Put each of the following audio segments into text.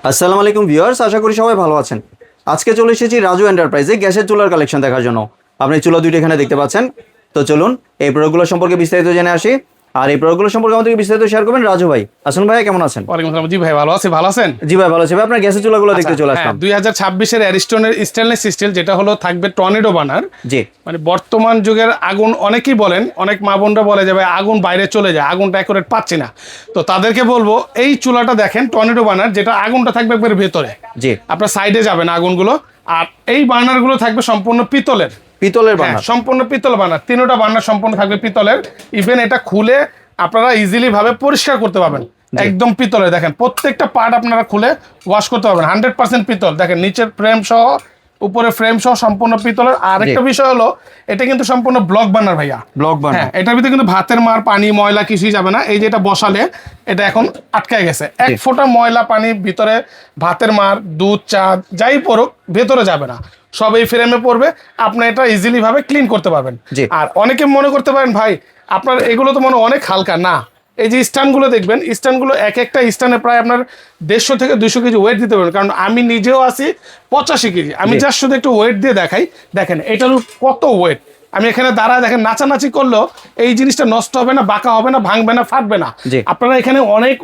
আসসালামু আলাইকুম ভিউয়ার্স, আশা করি সবাই ভালো আছেন। আজকে চলে এসেছি রাজু এন্টারপ্রাইজে গ্যাসের চুলার কালেকশন দেখার জন্য। আপনি চুলা দুইটা এখানে দেখতে পাচ্ছেন। তো চলুন এই প্রোডাক্টগুলো সম্পর্কে বিস্তারিত জেনে আসি। আর এই প্রোডাক্টগুলো সম্পর্কে আমাদেরকে বিস্তারিত শেয়ার করবেন রাজু ভাই। আসুন ভাই, কেমন আছেন? ওয়ালাইকুম আসসালাম। জি ভাই, ভালো আছি। ভালো আছেন? জি ভাই, ভালো আছি ভাই। আপনার গ্যাসের চুলাগুলো দেখতে চলে আসলাম। 2026 এর অ্যারিস্টনের স্টেনলেস স্টিল, যেটা হলো থাকবে টর্নেডো বার্নার। জি, মানে বর্তমান যুগের আগুন, অনেকেই বলেন, অনেক মা বোনরা বলে যে ভাই আগুন বাইরে চলে যায়, আগুনটা অ্যাকুরেট পাচ্ছি না। তো তাদেরকে বলবো এই চুলাটা দেখেন, টর্নেডো বার্নার, যেটা আগুনটা থাকবে একবার ভেতরে, জি, আপনার সাইডে যাবে না আগুনগুলো। আর এই বার্নারগুলো থাকবে সম্পূর্ণ পিতলের। পিতলের বার্নার। সম্পূর্ণ পিতল বার্নার, তিনটা বার্নার সম্পূর্ণ থাকবে পিতলের। ইভেন এটা খুলে আপনারা ইজিলি ভাবে পরিষ্কার করতে পারবেন। একদম পিতলের, দেখেন প্রত্যেকটা পার্ট আপনারা খুলে ওয়াশ করতে পারবেন। 100% পিতল। দেখেন নিচের ফ্রেম সহ, উপরে ফ্রেম সহ সম্পূর্ণ পিতলের। আর একটা বিষয় হলো, এটা কিন্তু সম্পূর্ণ ব্লক বার্নার ভাইয়া। Block burner. হ্যাঁ, এটার ভিতরে কিন্তু ভাতের মার, পানি, ময়লা কিছুই যাবে না। এই যে এটা বসালে, এটা এখন আটকায় গেছে। এক ফোঁটা ময়লা পানি ভিতরে, ভাতের মার, দুধ, চা যাই পড়ুক ভেতরে যাবে না, সব এই ফ্রেমে পড়বে। আপনি এটা ইজিলি ভাবে ক্লিন করতে পারবেন। আর অনেকে মনে করতে পারেন ভাই আপনার এগুলো তো মনে অনেক হালকা। না, এই যে স্ট্যান্ডগুলো দেখবেন, স্ট্যান্ডগুলো এক একটা স্ট্যান্ডে প্রায় আপনার 150 থেকে 200 কেজি ওয়েট দিতে পারবেন। কারণ আমি নিজেও আছি 85 কেজি। আমি জাস্ট শুধু একটু ওয়েট দিয়ে দেখাই। দেখেন এটার কত ওয়েট। আমি এখানে দাঁড়ায় দেখেন, নাচানাচি করলেও এই জিনিসটা নষ্ট হবে না, বাঁকা হবে না, ভাঙবে না, ফাটবে না। আপনারা এখানে অনেক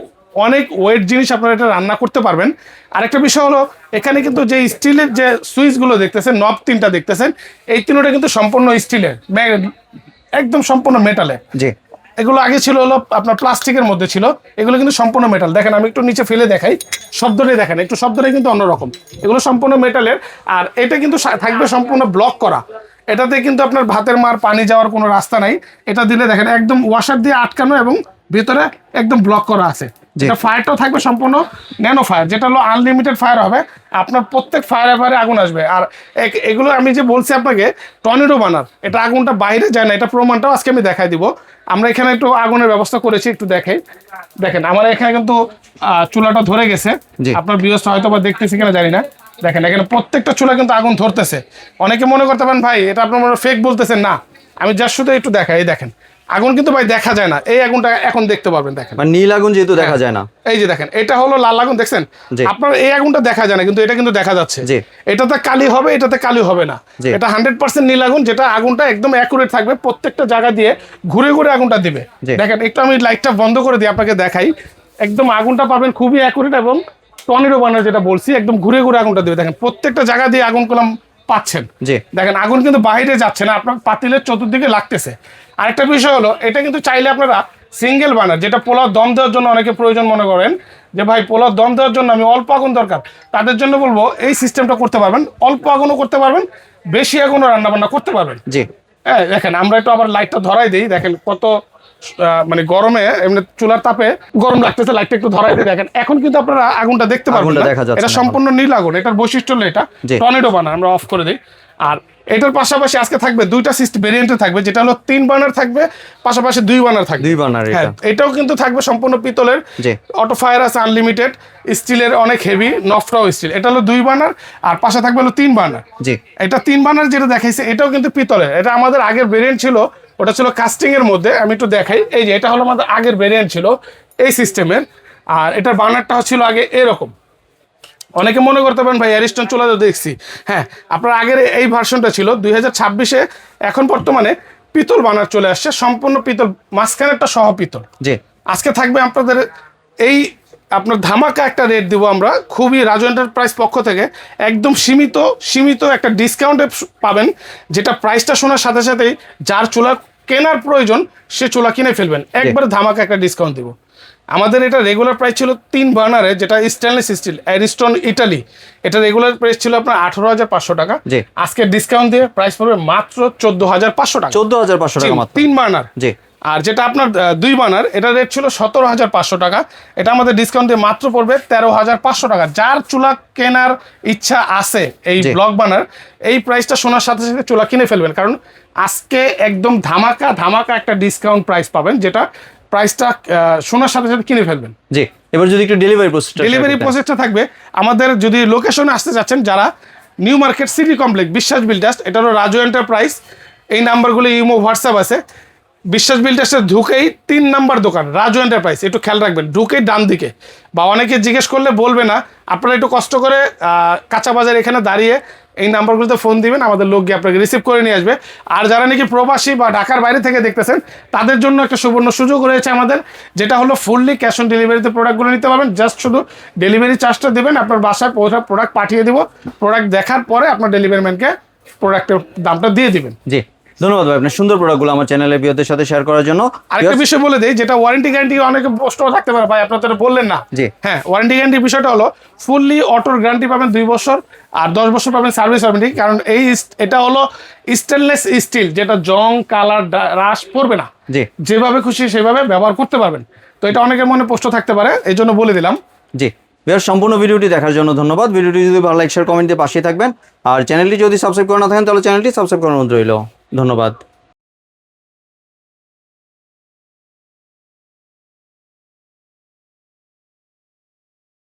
অনেক ওয়েট জিনিস আপনারা এটা রান্না করতে পারবেন। আরেকটা বিষয় হলো, এখানে কিন্তু যে স্টিলের যে সুইচগুলো দেখতেছেন, নব 3টা দেখতেছেন, এই 3টা কিন্তু সম্পূর্ণ স্টিলের, একদম সম্পূর্ণ মেটালে। এগুলো আগে ছিল হলো আপনার প্লাস্টিকের মধ্যে ছিল, এগুলো কিন্তু সম্পূর্ণ মেটাল। দেখেন আমি একটু নিচে ফেলে দেখাই, শব্দটাই দেখেন, একটু শব্দটাই কিন্তু অন্যরকম। এগুলো সম্পূর্ণ মেটালের। আর এটা কিন্তু থাকবে সম্পূর্ণ ব্লক করা। এটাতে কিন্তু আপনার ভাতের মার, পানি যাওয়ার কোনো রাস্তা নাই। এটা দিলে দেখেন একদম ওয়াশার দিয়ে আটকানো এবং ভিতরে একদম ব্লক করা আছে। এটা ফায়ারটাও থাকবে সম্পূর্ণ ন্যানো ফায়ার, যেটা হলো আনলিমিটেড ফায়ার হবে। আপনার প্রত্যেক ফায়ারে আগুন আসবে। আর এগুলো আমি যে বলছি আপনাকে টর্নেডো বার্নার, এটা আগুনটা বাইরে যায় না, এটা প্রমাণটাও আজকে আমি দেখাই দিব। আমরা এখানে একটু আগুনের ব্যবস্থা করেছি, একটু দেখাই। দেখেন আমার এখানে কিন্তু চুলাটা ধরে গেছে। আপনার ভিউয়ার্স হয়তো বা দেখতেছি কিনা জানি না। দেখেন এখানে প্রত্যেকটা চুলা কিন্তু আগুন ধরতেছে। অনেকে মনে করতে পারেন ভাই এটা আপনার মনে ফেক বলতেছেন। না, আমি জাস্ট শুধু একটু দেখাই। এই দেখেন আগুন কিন্তু ভাই দেখা যায় না, এই আগুনটা এখন দেখতে পারবেন। দেখেন নীল আগুন যেহেতু দেখা যায় না, এই যে দেখেন এটা হলো লাল আগুন, দেখছেন আপনার এই আগুনটা দেখা যায় না, কিন্তু এটা কিন্তু দেখা যাচ্ছে। এটাতে কালি হবে, এটাতে কালি হবে না। এটা 100% নীল আগুন, যেটা আগুনটা একদম অ্যাকুরেট থাকবে। প্রত্যেকটা জায়গা দিয়ে ঘুরে ঘুরে আগুনটা দিবে। দেখেন একটু আমি লাইটটা বন্ধ করে দিই, আপনাকে দেখাই। একদম আগুনটা পাবেন খুবই অ্যাকুরেট এবং টর্নেডো বার্নার যেটা বলছি, একদম ঘুরে ঘুরে আগুনটা দিবে। দেখেন প্রত্যেকটা জায়গা দিয়ে আগুন কলাম পাচ্ছেন। দেখেন আগুন কিন্তু বাইরে যাচ্ছে না, আপনার পাতিলের চতুর্দিকে লাগতেছে। আরেকটা বিষয় হলো, এটা কিন্তু চাইলে আপনারা সিঙ্গেল বার্নার, যেটা পোলাও দম দেওয়ার জন্য অনেকে প্রয়োজন মনে করেন যে ভাই পোলাও দম দেওয়ার জন্য আমি অল্প আগুন দরকার, তাদের জন্য বলবো এই সিস্টেমটা করতে পারবেন। অল্প আগুনও করতে পারবেন, বেশি আগুনও রান্না বান্না করতে পারবেন। হ্যাঁ, দেখেন আমরা একটু আবার লাইটটা ধরাই দিই। দেখেন কত মানে গরমে এমনি চুলার তাপে গরম লাগতেছে, লাইটটা একটু ধরাই দিই। দেখেন এখন কিন্তু আপনারা আগুনটা দেখতে পারবেন না, এটা সম্পূর্ণ নীল আগুন। এটার বৈশিষ্ট্য হলো এটা টর্নেডো বার্নার। আমরা অফ করে দিই। আর এটার পাশাপাশি আজকে থাকবে দুইটা সিস্টেম ভেরিয়েন্টে থাকবে, যেটা হলো 3 বার্নার থাকবে, পাশাপাশি 2 বার্নার থাকবে। 2 বার্নার। হ্যাঁ, এটাও কিন্তু থাকবে সম্পূর্ণ পিতলের। অটো ফায়ার আছে আনলিমিটেড, স্টিলের অনেক হেভি, নফটাও স্টিল। এটা হলো 2 বার্নার, আর পাশে থাকবে হলো 3 বার্নার। এটা 3 বার্নার যেটা দেখাইছে, এটাও কিন্তু পিতলের। এটা আমাদের আগের ভেরিয়েন্ট ছিল, ওটা ছিল কাস্টিং এর মধ্যে। আমি একটু দেখাই। এই যে এটা হলো আমাদের আগের ভেরিয়েন্ট ছিল এই সিস্টেমের। আর এটার বার্নারটা ছিল আগে এরকম। অনেকে মনে করতে পারেন ভাই অ্যারিস্টন চুলা তো দেখছি। হ্যাঁ, আপনার আগের এই ভার্সনটা ছিল 2026-এ। এখন বর্তমানে পিতল বার্নার চলে আসছে, সম্পূর্ণ পিতল, মাঝখানেরটা সহ পিতল। আজকে থাকবে আপনাদের এই আপনার ধামাকা একটা রেট দিব আমরা, খুবই রাজু এন্টারপ্রাইজ পক্ষ থেকে একদম সীমিত একটা ডিসকাউন্টে পাবেন, যেটা প্রাইসটা শোনার সাথে সাথেই যার চুলা কেনার প্রয়োজন সে চুলা কিনে ফেলবেন। একবারে ধামাকা একটা ডিসকাউন্ট দিব। আমাদের এটা রেগুলার প্রাইস ছিল 3 বার্নারে, যেটা স্টেনলেস স্টিল অ্যারিস্টন ইটালি। এটা রেগুলার প্রাইস ছিল আপনার 18,500 টাকা। আজকে ডিসকাউন্ট দিয়ে প্রাইস পড়বে মাত্র 14,500 টাকা। 14,500 টাকা মাত্র 3 বার্নার। আর যেটা আপনার 2 বার্নার, এটা রেট ছিল 17,500 টাকা। এটা আমাদের ডিসকাউন্ট দিয়ে মাত্র পড়বে 13,500 টাকা। যার চুলা কেনার ইচ্ছা আছে এই ব্লক বার্নার, এই প্রাইসটা শোনার সাথে সাথে চুলা কিনে ফেলবেন। কারণ আজকে একদম ধামাকা একটা ডিসকাউন্ট প্রাইস পাবেন, যেটা প্রাইসটা শোনার সাথে সাথে কিনে ফেলবেন। এবার যদি একটু ডেলিভারি প্রসেসটা থাকবে, আমাদের যদি লোকেশনে আসতে যাচ্ছেন, যারা নিউ মার্কেট সিটি কমপ্লেক্স বিশ্বাস বিল্ডার্স, এটা হলো রাজু এন্টারপ্রাইজ। এই নাম্বারগুলো ইমো হোয়াটসঅ্যাপ আছে। বিশ্বাস বিল্ডার্সে ঢুকেই 3 নাম্বার দোকান রাজু এন্টারপ্রাইজ, একটু খেয়াল রাখবেন, ঢুকেই ডান দিকে। বা অনেকে জিজ্ঞেস করলে বলবে না, আপনারা একটু কষ্ট করে কাঁচা বাজার এখানে দাঁড়িয়ে এই নাম্বারগুলোতে ফোন দিবেন, আমাদের লোক গিয়ে আপনাকে রিসিভ করে নিয়ে আসবে। আর যারা নাকি প্রবাসী বা ঢাকার বাইরে থেকে দেখতেছেন, তাদের জন্য একটা সুবর্ণ সুযোগ রয়েছে আমাদের, যেটা হলো ফুললি ক্যাশ অন ডেলিভারিতে প্রোডাক্টগুলো নিতে পারবেন। জাস্ট শুধু ডেলিভারি চার্জটা দেবেন, আপনার বাসায় প্রোডাক্ট পাঠিয়ে দিব, প্রোডাক্ট দেখার পরে আপনার ডেলিভারি ম্যানকে প্রোডাক্টের দামটা দিয়ে দিবেন। জি, ধন্যবাদ ভাই আপনার সুন্দর প্রোডাক্টগুলো আমার চ্যানেলের ভিউয়ারদের সাথে শেয়ার করার জন্য। আরেকটা বিষয় বলে দেই, যেটা ওয়ারেন্টি গ্যারান্টি অনেকে প্রশ্ন থাকতে পারে, ভাই আপনারা তো বললেন না। জি। হ্যাঁ, ওয়ারেন্টি গ্যারান্টির বিষয়টা হলো ফুললি অটোর গ্যারান্টি পাবেন 2 বছর, আর 10 বছর পাবেন সার্ভিস ওয়ারেন্টি। কারণ এটা হলো স্টেনলেস স্টিল, যেটা জং কালার হ্রাস পড়বে না, জি যেভাবে খুশি সেভাবে ব্যবহার করতে পারবেন। তো এটা অনেকের মনে প্রশ্ন থাকতে পারে, এই জন্য বলে দিলাম। জি ভিউয়ার, সম্পূর্ণ ভিডিওটি দেখার জন্য ধন্যবাদ। ভিডিওটি যদি ভালো লাগে শেয়ার কমেন্ট দিয়ে পাশে থাকবেন, আর চ্যানেলটি যদি সাবস্ক্রাইব করে না থাকেন তাহলে চ্যানেলটি সাবস্ক্রাইব করার অনুরোধ রইল। ধন্যবাদ।